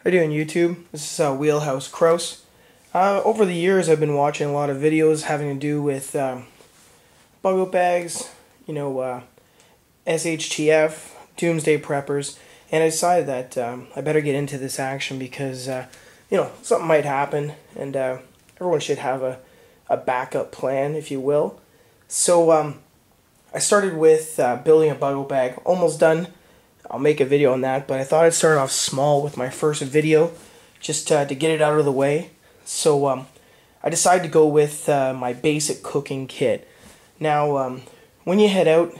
How you doing, YouTube? This is Wheelhouse Kraus. Over the years, I've been watching a lot of videos having to do with bug-out bags, SHTF, doomsday preppers, and I decided that I better get into this action because, something might happen, and everyone should have a backup plan, if you will. So I started with building a bug-out bag, almost done. I'll make a video on that, but I thought I'd start off small with my first video, just to get it out of the way. So I decided to go with my basic cooking kit. Now, when you head out,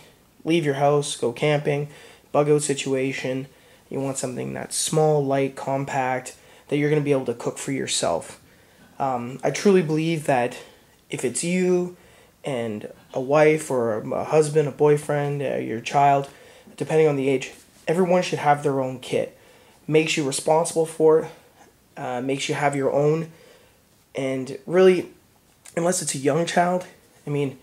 leave your house, go camping, bug out situation, you want something that's small, light, compact, that you're going to be able to cook for yourself. I truly believe that if it's you and a wife or a husband, a boyfriend, your child, depending on the age, everyone should have their own kit. Makes you responsible for it, makes you have your own, and really, unless it's a young child, I mean,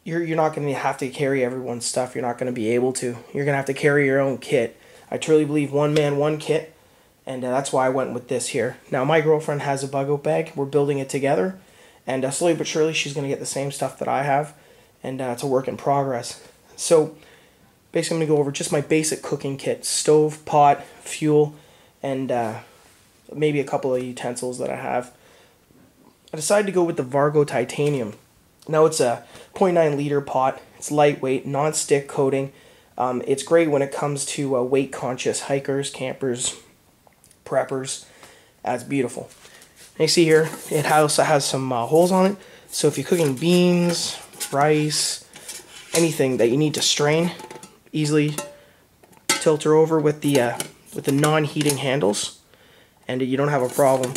you're not going to have to carry everyone's stuff. You're not going to be able to. You're going to have to carry your own kit. I truly believe one man, one kit, and that's why I went with this here. Now, my girlfriend has a bug-out bag. We're building it together, and slowly but surely, she's going to get the same stuff that I have, and it's a work in progress. So, basically, I'm going to go over just my basic cooking kit. Stove, pot, fuel, and maybe a couple of utensils that I have. I decided to go with the Vargo Titanium. Now, it's a 0.9 liter pot. It's lightweight, non-stick coating. It's great when it comes to weight-conscious hikers, campers, preppers. It's beautiful. And you see here, it also has some holes on it. So if you're cooking beans, rice, anything that you need to strain, easily tilt her over with the non-heating handles, and you don't have a problem.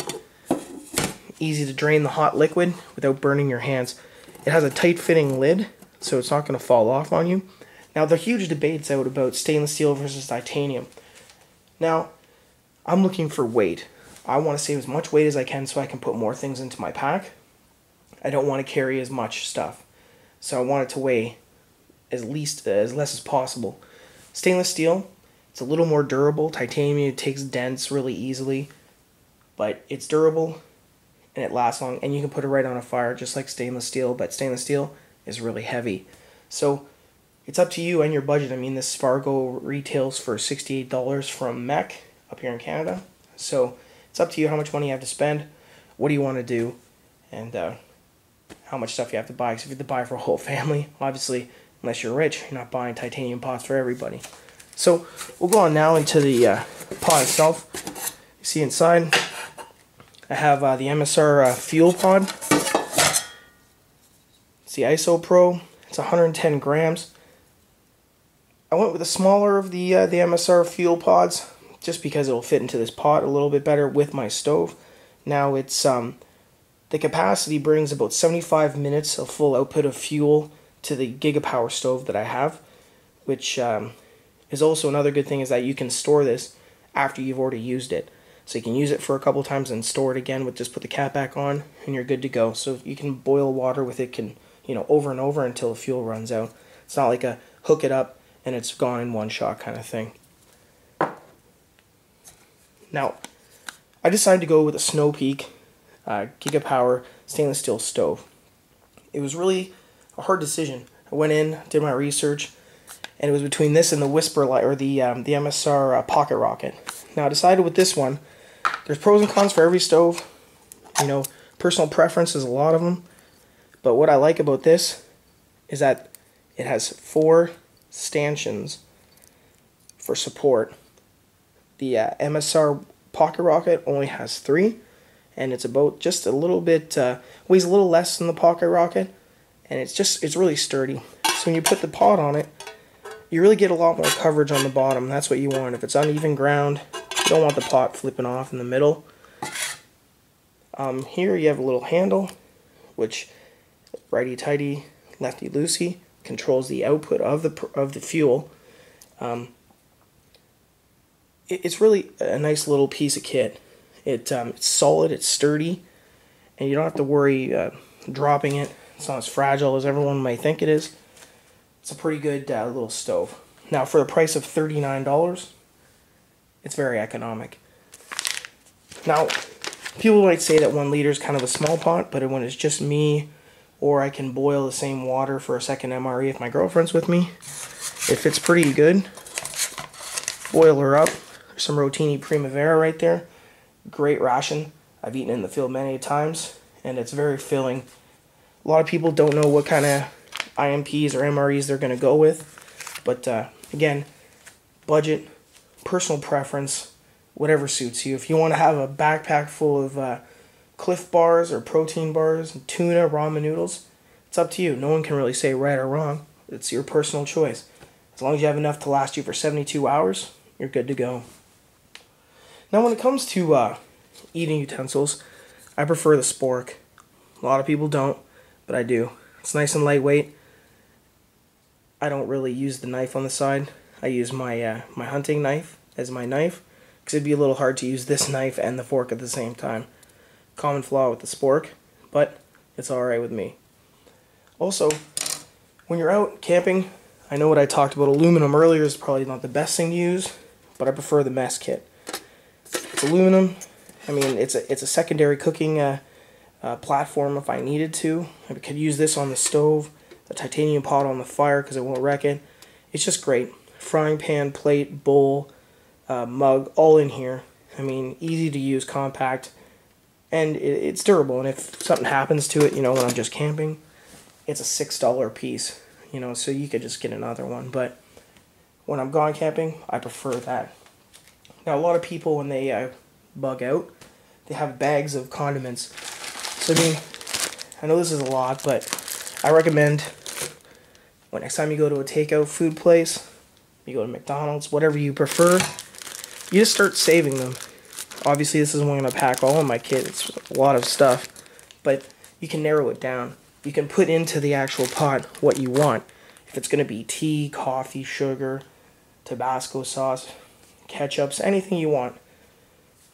Easy to drain the hot liquid without burning your hands. It has a tight-fitting lid, so it's not going to fall off on you. Now, there are huge debates out about stainless steel versus titanium. Now, I'm looking for weight. I want to save as much weight as I can so I can put more things into my pack. I don't want to carry as much stuff, so I want it to weigh as less as possible. Stainless steel, it's a little more durable. Titanium, it takes dents really easily, but it's durable and it lasts long, and you can put it right on a fire just like stainless steel, but stainless steel is really heavy. So it's up to you and your budget. I mean, this Vargo retails for $68 from MEC up here in Canada, so it's up to you how much money you have to spend, what do you want to do, and how much stuff you have to buy. Because if you have to buy for a whole family, obviously, unless you're rich, you're not buying titanium pots for everybody. So we'll go on now into the pot itself. You see inside, I have the MSR fuel pod. It's the IsoPro. It's 110 grams. I went with the smaller of the MSR fuel pods just because it will fit into this pot a little bit better with my stove. Now it's the capacity brings about 75 minutes of full output of fuel to the Gigapower stove that I have, which is also another good thing, is that you can store this after you've already used it. So you can use it for a couple times and store it again with just put the cap back on and you're good to go. So you can boil water with it over and over until the fuel runs out. It's not like a hook it up and it's gone in one shot kind of thing. Now, I decided to go with a Snow Peak Gigapower stainless steel stove. It was really a hard decision. I went in, did my research, and it was between this and the Whisper Light, or the MSR Pocket Rocket. Now I decided with this one. There's pros and cons for every stove. Personal preference is a lot of them. But what I like about this is that it has 4 stanchions for support. The MSR Pocket Rocket only has 3, and it's about just a little bit weighs a little less than the Pocket Rocket, and it's really sturdy. So when you put the pot on it, you really get a lot more coverage on the bottom. That's what you want. If it's uneven ground, you don't want the pot flipping off in the middle. Here you have a little handle, which righty-tighty, lefty-loosey, controls the output of the fuel. It's really a nice little piece of kit. It's solid, it's sturdy, and you don't have to worry dropping it. It's not as fragile as everyone might think it is. It's a pretty good little stove. Now, for the price of $39, it's very economic. Now, people might say that 1 liter is kind of a small pot, but when it's just me, or I can boil the same water for a second MRE if my girlfriend's with me, if it's pretty good, boil her up. There's some Rotini Primavera right there. Great ration. I've eaten in the field many times, and it's very filling. A lot of people don't know what kind of IMPs or MREs they're going to go with, but again, budget, personal preference, whatever suits you. If you want to have a backpack full of Cliff bars or protein bars, and tuna, ramen noodles, it's up to you. No one can really say right or wrong. It's your personal choice. As long as you have enough to last you for 72 hours, you're good to go. Now when it comes to eating utensils, I prefer the spork. A lot of people don't, but I do. It's nice and lightweight. I don't really use the knife on the side. I use my my hunting knife as my knife, because it'd be a little hard to use this knife and the fork at the same time. Common flaw with the spork, but it's alright with me. Also, when you're out camping, I know what I talked about aluminum earlier is probably not the best thing to use, but I prefer the mess kit. It's aluminum. I mean, it's a secondary cooking platform if I needed to. I could use this on the stove, a titanium pot on the fire because it won't wreck it. It's just great. Frying pan, plate, bowl, mug, all in here. I mean, easy to use, compact, and it's durable. And if something happens to it, you know, when I'm just camping, it's a $6 piece, you know, so you could just get another one. But when I'm gone camping, I prefer that. Now, a lot of people, when they bug out, they have bags of condiments. So, I mean, I know this is a lot, but I recommend when next time you go to a takeout food place, you go to McDonald's, whatever you prefer, you just start saving them. Obviously, this isn't going to pack all of my kit. It's a lot of stuff, but you can narrow it down. You can put into the actual pot what you want. If it's going to be tea, coffee, sugar, Tabasco sauce, ketchups, anything you want.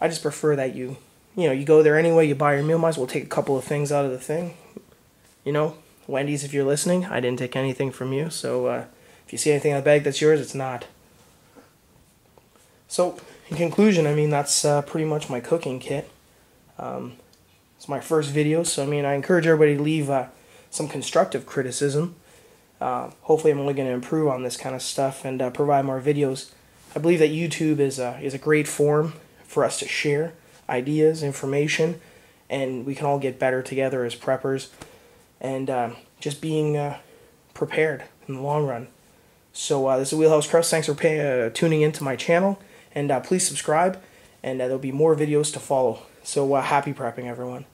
I just prefer that you go there anyway, you buy your meal, might as well take a couple of things out of the thing. You know, Wendy's, if you're listening, I didn't take anything from you, so if you see anything in the bag that's yours, it's not. So, in conclusion, I mean, that's pretty much my cooking kit. It's my first video, so I mean, I encourage everybody to leave some constructive criticism. Hopefully I'm only going to improve on this kind of stuff and provide more videos. I believe that YouTube is a great forum for us to share ideas, information, and we can all get better together as preppers and just being prepared in the long run. So this is Wheelhouse Crust. Thanks for tuning into my channel, and please subscribe, and there'll be more videos to follow. So happy prepping, everyone.